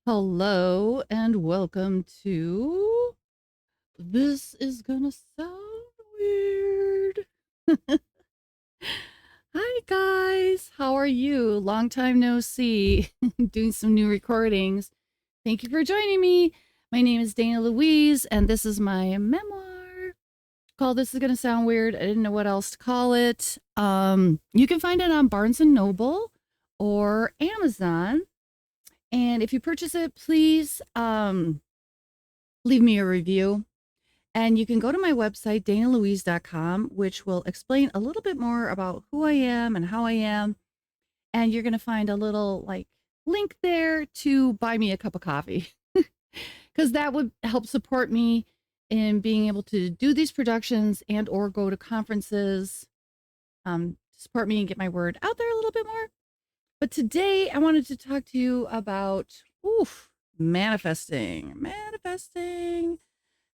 Hello and welcome to This is Gonna Sound Weird. Hi guys, how are you? Long time no see. Doing some new recordings. Thank you for joining me. My name is Dana Louise, and this is my memoir called This is Gonna Sound Weird. I didn't know what else to call it. You can find it on Barnes and Noble or Amazon. And if you purchase it, please leave me a review. And you can go to my website, danalouise.com, which will explain a little bit more about who I am and how I am. And you're going to find a little link there to buy me a cup of coffee because that would help support me in being able to do these productions and or go to conferences, support me and get my word out there a little bit more. But today I wanted to talk to you about manifesting.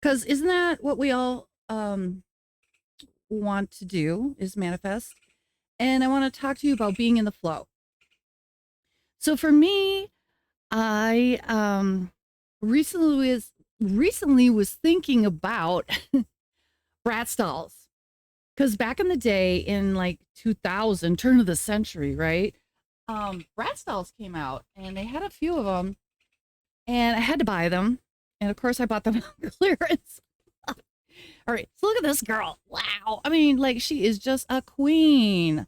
Because isn't that what we all want to do is manifest? And I want to talk to you about being in the flow. So for me, I recently was thinking about Bratz dolls. Because back in the day, in 2000, turn of the century, right? Bratz dolls came out, and they had a few of them, and I had to buy them. And of course, I bought them on clearance. All right, so look at this girl. Wow. I mean, she is just a queen.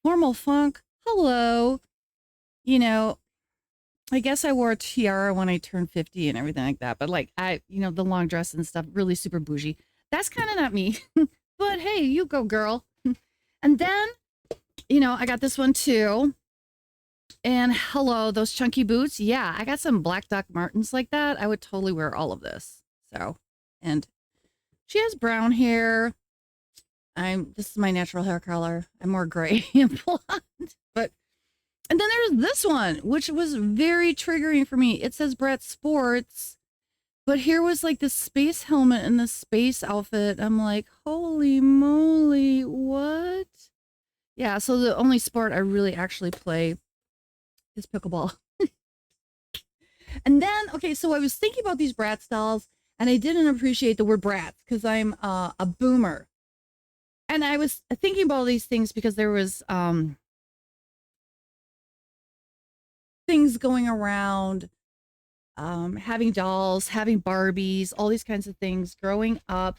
Formal funk. Hello. You know, I guess I wore a tiara when I turned 50 and everything like that. But the long dress and stuff, really super bougie. That's kind of not me. But hey, you go, girl. And then, I got this one too. And hello, those chunky boots. Yeah, I got some black Doc Martens like that. I would totally wear all of this. So, and she has brown hair. This is my natural hair color. I'm more gray and blonde. And then there's this one, which was very triggering for me. It says Bratz Sports, but here was this space helmet and the space outfit. I'm like, holy moly, what? Yeah, so the only sport I really actually play is pickleball. And then, okay, so I was thinking about these Bratz dolls, and I didn't appreciate the word Bratz because I'm a boomer. And I was thinking about all these things because there was things going around, having dolls, having Barbies, all these kinds of things growing up.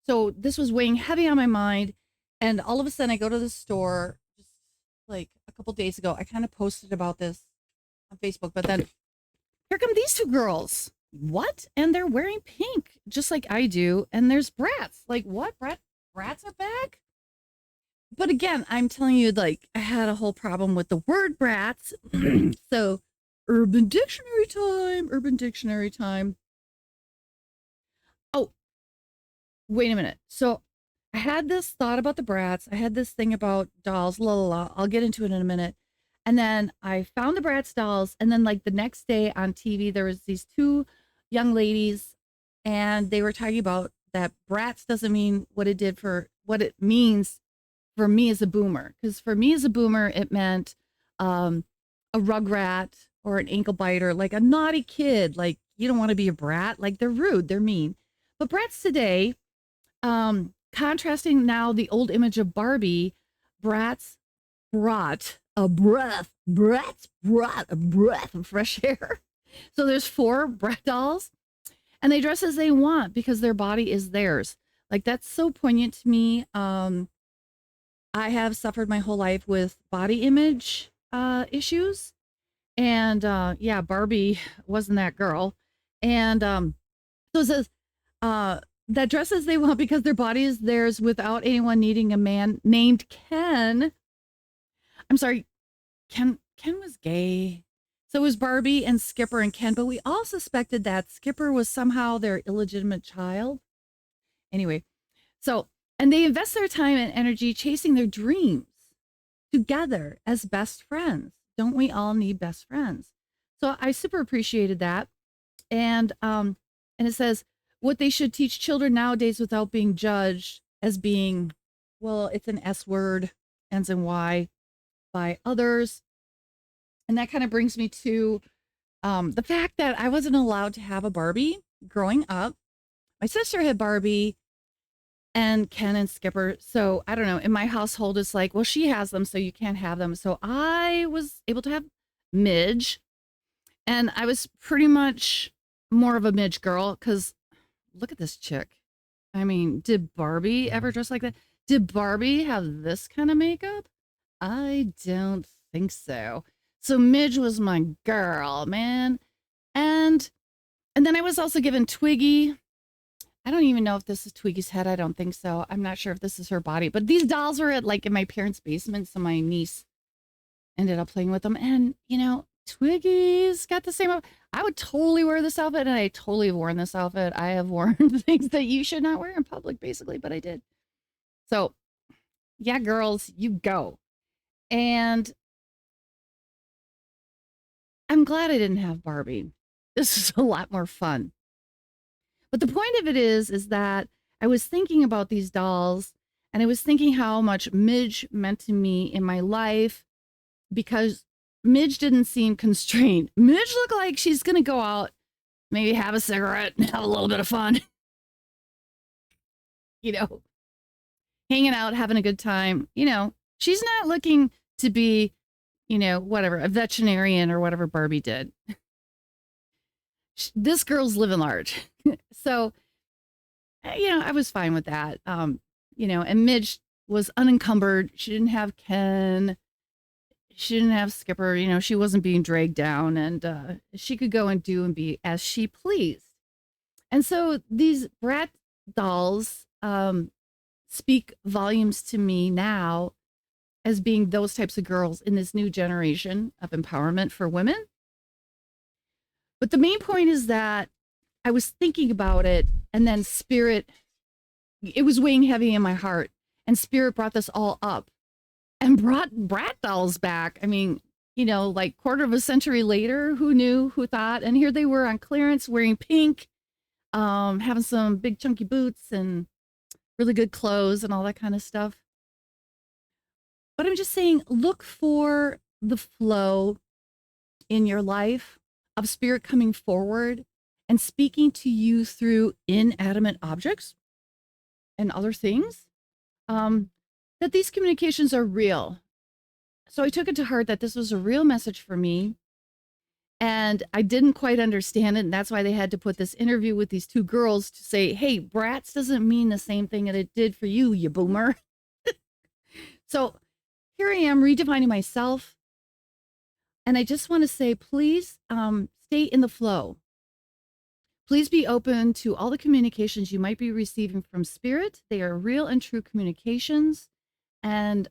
So this was weighing heavy on my mind. And all of a sudden I go to the store just a couple days ago. I kind of posted about this on Facebook, but then here come these two girls. What? And they're wearing pink, just like I do. And there's Bratz. Like, what? Bratz are back? But again, I'm telling you, I had a whole problem with the word Bratz. So, Urban Dictionary time. Oh, wait a minute. So, I had this thought about the Bratz. I had this thing about dolls, la la la. I'll get into it in a minute. And then I found the Bratz dolls. And then, the next day on TV, there was these two young ladies, and they were talking about that Bratz doesn't mean what it means for me as a boomer. Because for me as a boomer, it meant a rugrat or an ankle biter, like a naughty kid. Like, you don't want to be a brat. Like, they're rude, they're mean. But Bratz today, contrasting now the old image of Barbie, Bratz brought Bratz brought a breath of fresh air. So there's 4 Brat dolls, and they dress as they want because their body is theirs. That's so poignant to me. I have suffered my whole life with body image issues. And yeah, Barbie wasn't that girl. And so it says that dress as they want because their body is theirs without anyone needing a man named Ken. I'm sorry, Ken was gay. So it was Barbie and Skipper and Ken, but we all suspected that Skipper was somehow their illegitimate child. Anyway, and they invest their time and energy chasing their dreams together as best friends. Don't we all need best friends? So I super appreciated that. And it says what they should teach children nowadays without being judged as being, well, it's an S word, ends in Y, by others. And that kind of brings me to The fact that I wasn't allowed to have a Barbie growing up. My sister had Barbie and Ken and Skipper. So I don't know. In my household, it's like, well, she has them, so you can't have them. So I was able to have Midge, and I was pretty much more of a Midge girl because look at this chick. I mean, did Barbie ever dress like that? Did Barbie have this kind of makeup? I don't think so. So Midge was my girl, man. And and then I was also given Twiggy. I don't even know if this is Twiggy's head. I don't think so. I'm not sure if this is her body. But these dolls were at like in my parents' basement, so my niece ended up playing with them. And Twiggy's got the same. I would totally wear this outfit, and I totally have worn this outfit. I have worn things that you should not wear in public, basically, but I did. So, yeah, girls, you go. And I'm glad I didn't have Barbie. This is a lot more fun. But the point of it is that I was thinking about these dolls, and I was thinking how much Midge meant to me in my life because Midge didn't seem constrained. Midge looked like she's going to go out, maybe have a cigarette and have a little bit of fun. you know, Hanging out, having a good time. She's not looking to be, whatever, a veterinarian or whatever Barbie did. This girl's living large. So, I was fine with that. And Midge was unencumbered. She didn't have Ken. She didn't have Skipper. She wasn't being dragged down, and she could go and do and be as she pleased. And so these Bratz dolls speak volumes to me now as being those types of girls in this new generation of empowerment for women. But the main point is that I was thinking about it, and then Spirit, it was weighing heavy in my heart, and Spirit brought this all up and brought Brat dolls back. I mean, like quarter of a century later, who knew, who thought? And here they were on clearance wearing pink, having some big chunky boots and really good clothes and all that kind of stuff. But I'm just saying, look for the flow in your life of Spirit coming forward and speaking to you through inanimate objects and other things, that these communications are real. So I took it to heart that this was a real message for me, and I didn't quite understand it. And that's why they had to put this interview with these two girls to say, hey, Bratz doesn't mean the same thing that it did for you, you boomer. So here I am redefining myself. And I just want to say, please stay in the flow. Please be open to all the communications you might be receiving from Spirit. They are real and true communications. And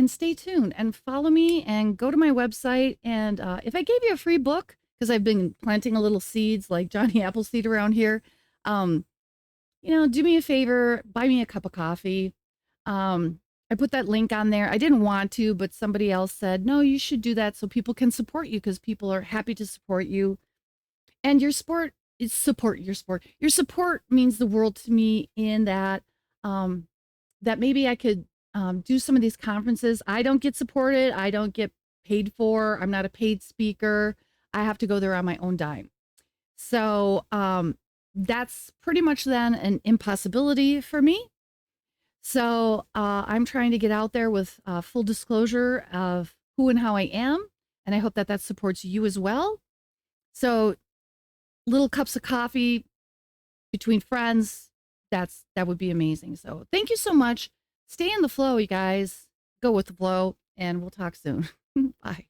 stay tuned and follow me and go to my website. And if I gave you a free book, because I've been planting a little seeds like Johnny Appleseed around here, do me a favor, buy me a cup of coffee. I put that link on there. I didn't want to, but somebody else said, no, you should do that so people can support you, because people are happy to support you. And your support is support your sport. Your support means the world to me in that, that maybe I could do some of these conferences. I don't get supported. I don't get paid for. I'm not a paid speaker. I have to go there on my own dime. So that's pretty much then an impossibility for me. So I'm trying to get out there with full disclosure of who and how I am. And I hope that that supports you as well. So little cups of coffee between friends, that would be amazing. So thank you so much. Stay in the flow, you guys. Go with the flow, and we'll talk soon. Bye.